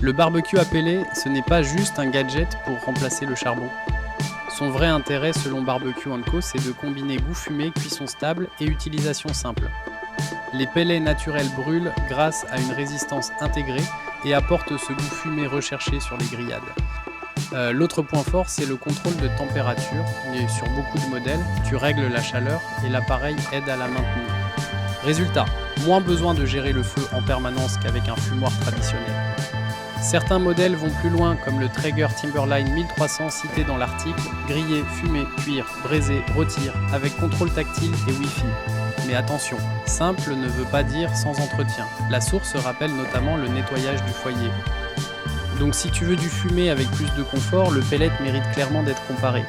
Le barbecue à pellet, ce n'est pas juste un gadget pour remplacer le charbon. Son vrai intérêt, selon Barbecue & Co, c'est de combiner goût fumé, cuisson stable et utilisation simple. Les pellets naturels brûlent grâce à une résistance intégrée et apportent ce goût fumé recherché sur les grillades. L'autre point fort, c'est le contrôle de température. Et sur beaucoup de modèles, tu règles la chaleur et l'appareil aide à la maintenir. Résultat, moins besoin de gérer le feu en permanence qu'avec un fumoir traditionnel. Certains modèles vont plus loin, comme le Traeger Timberline 1300 cité dans l'article, griller, fumer, cuire, braiser, rôtir, avec contrôle tactile et Wi-Fi. Mais attention, simple ne veut pas dire sans entretien. La source rappelle notamment le nettoyage du foyer. Donc si tu veux du fumé avec plus de confort, le pellet mérite clairement d'être comparé.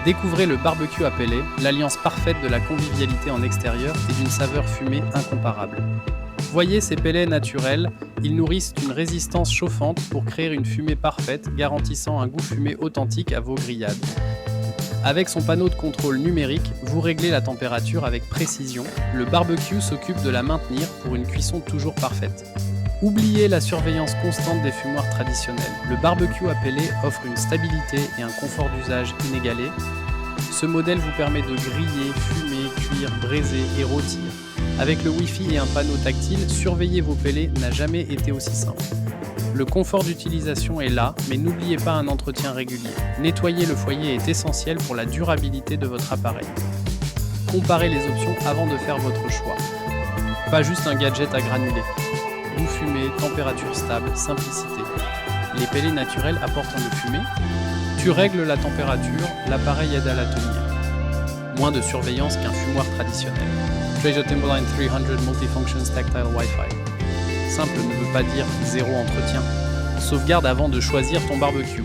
Découvrez le barbecue à pellet, l'alliance parfaite de la convivialité en extérieur et d'une saveur fumée incomparable. Voyez ces pellets naturels, ils nourrissent une résistance chauffante pour créer une fumée parfaite, garantissant un goût fumé authentique à vos grillades. Avec son panneau de contrôle numérique, vous réglez la température avec précision. Le barbecue s'occupe de la maintenir pour une cuisson toujours parfaite. Oubliez la surveillance constante des fumoirs traditionnels. Le barbecue à pellet offre une stabilité et un confort d'usage inégalés. Ce modèle vous permet de griller, fumer, cuire, braiser et rôtir. Avec le Wi-Fi et un panneau tactile, surveiller vos pellets n'a jamais été aussi simple. Le confort d'utilisation est là, mais n'oubliez pas un entretien régulier. Nettoyer le foyer est essentiel pour la durabilité de votre appareil. Comparez les options avant de faire votre choix. Pas juste un gadget à granulés. Goût fumé, température stable, simplicité. Les pellets naturels apportant le fumé. Tu règles la température, l'appareil aide à la tenir. Moins de surveillance qu'un fumoir traditionnel. Traeger Timberline 300 Multifunctions Tactile Wi-Fi. Simple ne veut pas dire zéro entretien. Sauvegarde avant de choisir ton barbecue.